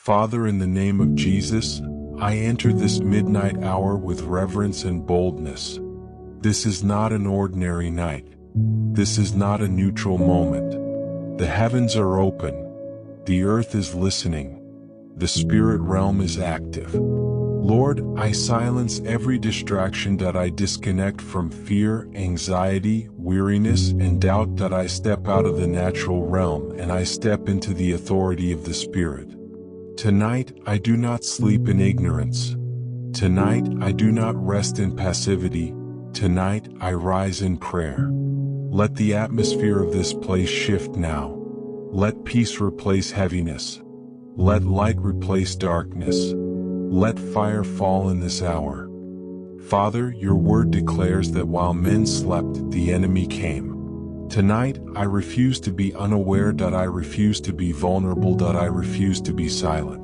Father, in the name of Jesus, I enter this midnight hour with reverence and boldness. This is not an ordinary night. This is not a neutral moment. The heavens are open. The earth is listening. The spirit realm is active. Lord, I silence every distraction that I disconnect from fear, anxiety, weariness, and doubt, that I step out of the natural realm and I step into the authority of the Spirit. Tonight, I do not sleep in ignorance. Tonight, I do not rest in passivity. Tonight, I rise in prayer. Let the atmosphere of this place shift now. Let peace replace heaviness. Let light replace darkness. Let fire fall in this hour. Father, your word declares that while men slept, the enemy came. Tonight, I refuse to be unaware, that I refuse to be vulnerable, that I refuse to be silent.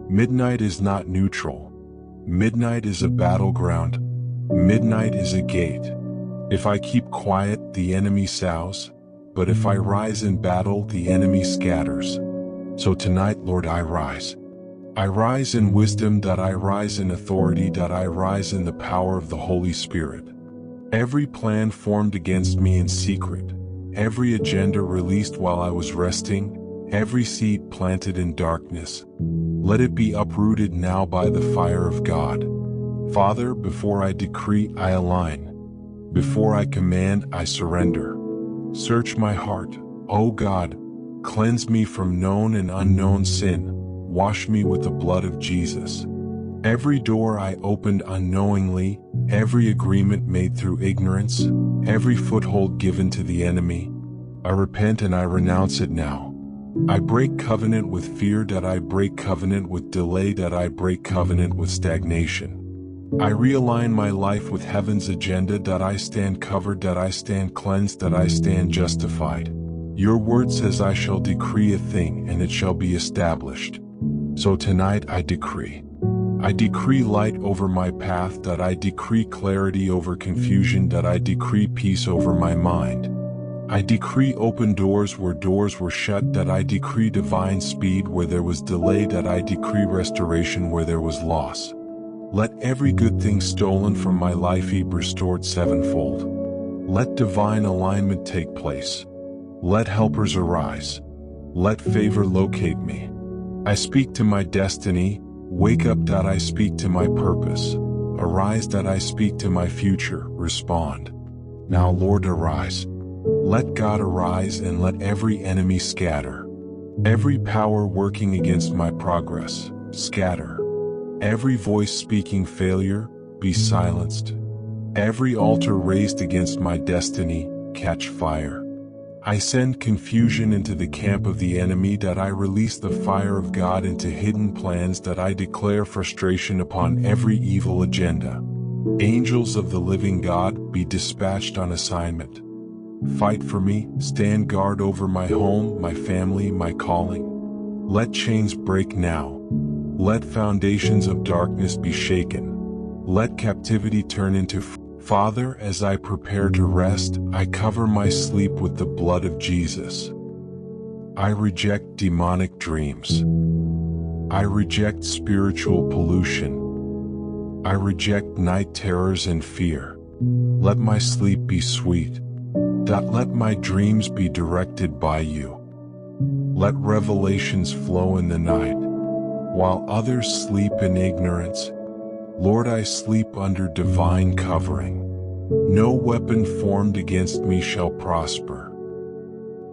Midnight is not neutral. Midnight is a battleground. Midnight is a gate. If I keep quiet, the enemy sows, but if I rise in battle, the enemy scatters. So tonight, Lord, I rise. I rise in wisdom, that I rise in authority, that I rise in the power of the Holy Spirit. Every plan formed against me in secret, every agenda released while I was resting, every seed planted in darkness, let it be uprooted now by the fire of God. Father, before I decree, I align. Before I command, I surrender. Search my heart, O God. Cleanse me from known and unknown sin. Wash me with the blood of Jesus. Every door I opened unknowingly, every agreement made through ignorance, every foothold given to the enemy, I repent and I renounce it now. I break covenant with fear, that I break covenant with delay, that I break covenant with stagnation. I realign my life with heaven's agenda, that I stand covered, that I stand cleansed, that I stand justified. Your word says I shall decree a thing and it shall be established. So tonight I decree. I decree light over my path, that I decree clarity over confusion, that I decree peace over my mind. I decree open doors where doors were shut, that I decree divine speed where there was delay, that I decree restoration where there was loss. Let every good thing stolen from my life be restored sevenfold. Let divine alignment take place. Let helpers arise. Let favor locate me. I speak to my destiny. Wake up, that I speak to my purpose. Arise, that I speak to my future. Respond. Now, Lord, arise. Let God arise and let every enemy scatter. Every power working against my progress, scatter. Every voice speaking failure, be silenced. Every altar raised against my destiny, catch fire. I send confusion into the camp of the enemy, that I release the fire of God into hidden plans, that I declare frustration upon every evil agenda. Angels of the living God, be dispatched on assignment. Fight for me, stand guard over my home, my family, my calling. Let chains break now. Let foundations of darkness be shaken. Let captivity turn into Father, as I prepare to rest, I cover my sleep with the blood of Jesus. I reject demonic dreams. I reject spiritual pollution. I reject night terrors and fear. Let my sleep be sweet. Let my dreams be directed by you. Let revelations flow in the night, while others sleep in ignorance. Lord, I sleep under divine covering. No weapon formed against me shall prosper.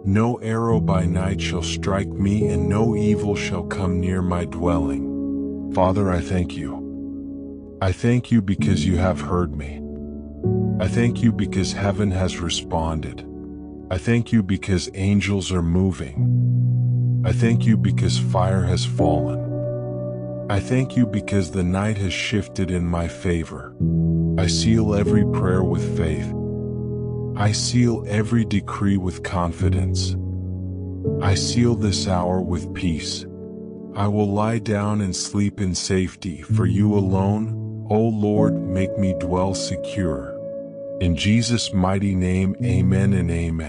No arrow by night shall strike me, and no evil shall come near my dwelling. Father, I thank you. I thank you because you have heard me. I thank you because heaven has responded. I thank you because angels are moving. I thank you because fire has fallen. I thank you because the night has shifted in my favor. I seal every prayer with faith. I seal every decree with confidence. I seal this hour with peace. I will lie down and sleep in safety, for you alone, O Lord, make me dwell secure. In Jesus' mighty name, amen and amen.